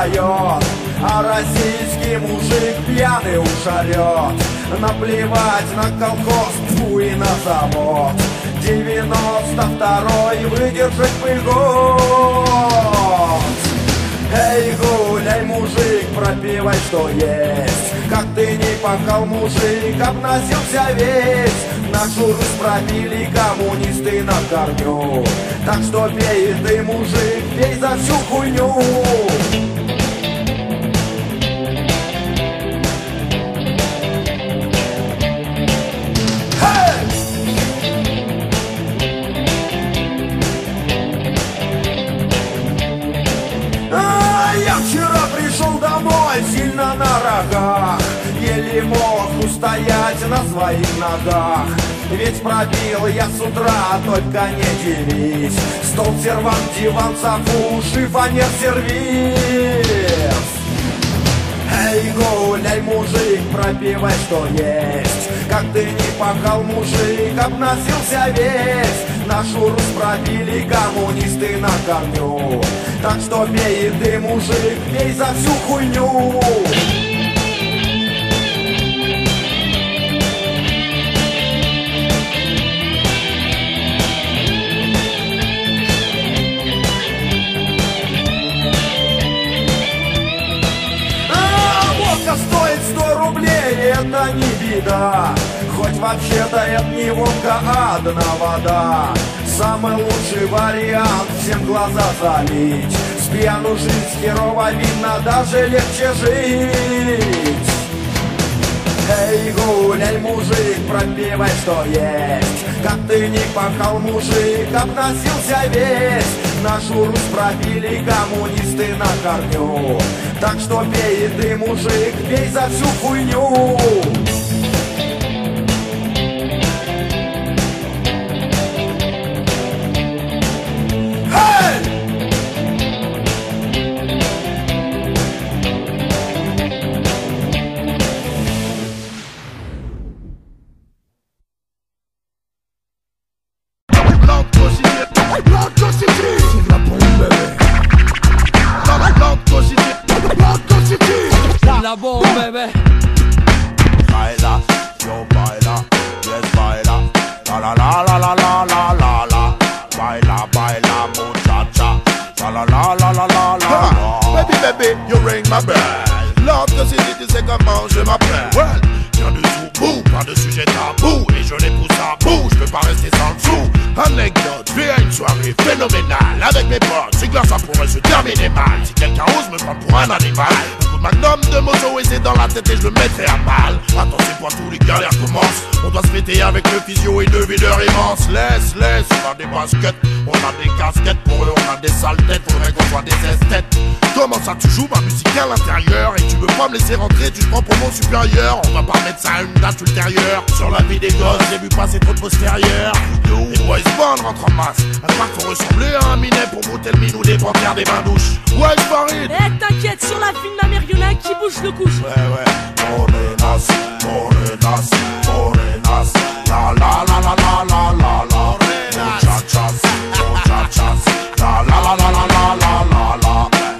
поет, а российский мужик пьяный уж орет. Наплевать на колхоз, тьфу, и на завод. 92-й выдержать пригод. Эй, гуляй, мужик, пропивай, что есть. Как ты не пахал, мужик, обносился весь. Нашу Русь пробили коммунисты на корню. Так что пей ты, мужик, пей за всю хуйню. Я вчера пришел домой сильно на рогах, еле мог устоять на своих ногах. Ведь пробил я с утра, только не дивись. Стол, сервант, диван, софу, шифонер, сервис. Эй, гуляй, мужик, пропивай, что есть. Как ты не пахал, мужик, обносился весь. Нашу Русь пробили коммунисты на корню. Так что пей ты, мужик, пей за всю хуйню. Водка стоит 100 рублей, это не беда. Хоть вообще-то это не водка, а одна вода. Самый лучший вариант всем глаза залить. С пьяну жить херово видно, даже легче жить. Эй, гуляй, мужик, пропивай, что есть. Как ты не пахал, мужик, обносился весь. Нашу Русь пробили коммунисты на корню. Так что пей ты, мужик, пей за всю хуйню. La bomba, bebé. Baila, yo baila, yes baila. La la la la la la la la la. Baila, baila, muchacha. La la la la la la la. Baby, baby, you ring my bell. Love the city, tu sais comment je m'appelle. Well, viens du sous-bout, pas de sujet tabou. Et je les pousse à bout, je peux pas rester sans le sou. Anecdote, je vais à une soirée phénoménale. Avec mes potes, c'est clair, ça pourrait se terminer mal. Si quelqu'un ose me prendre pour un animal, magnum de moto et c'est dans la tête et je le mettrai à mal. Attention, pour tous les galères commencent. On doit se fêter avec le physio et deux videurs immenses. Laisse, on a des baskets, on a des casquettes. Pour eux on a des sales têtes, faudrait qu'on soit des esthètes. Comment ça tu joues ma musique à l'intérieur et tu veux pas me laisser rentrer, tu te prends pour mon supérieur. On va pas mettre ça à une date ultérieure. Sur la vie des gosses, j'ai vu passer trop de postérieurs. Les boys band rentrent en masse. À part faut ressembler à un minet pour brouter le minou des panthères des bains douches. Ouais, Farid. Eh t'inquiète, sur la film la mère y'en a qui bouge le couche. Ouais, morenas, morenas, morenas. La la la la la la la la. Muchachas, muchachas. La la la la la la la la la.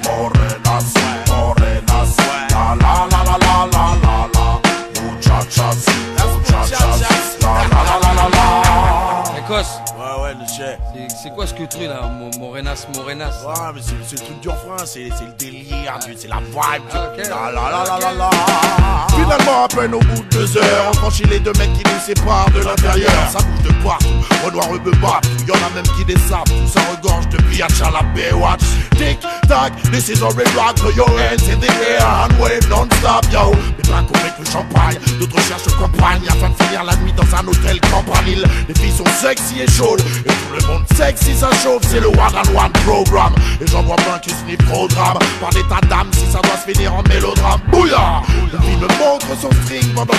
Morenas, morenas. La la la la la la la la. Muchachas, muchachas. La la la la la la. Écosse. Ouais, le chef. C'est quoi ce que truc là, Morenas? Ouais, mais c'est le truc d'Urfrin, c'est le délire, c'est la vibe. Okay. La la la la la la. Finalement, à peine au bout de 2 heures, on franchit les 2 mètres qui nous séparent de l'intérieur. Ça bouge de partout, Renoir le beubat, y'en a même qui dessapent. Tout ça regorge de biatch à la Baywatch. Tic tac, this is a red rock, throw your hands in the air and wave non-stop, yo. Mais plein qu'on avec le champagne, d'autres cherchent compagne afin de finir la nuit dans un hôtel campanile. Les filles sont sexy et chaudes, et tout le monde sexy ça chauffe, c'est le one-on-one programme. Et j'en vois plein qui se livrent programme par des tas d'âmes si ça doit se finir en mélodrame. Bouillard, le film montre son string pendant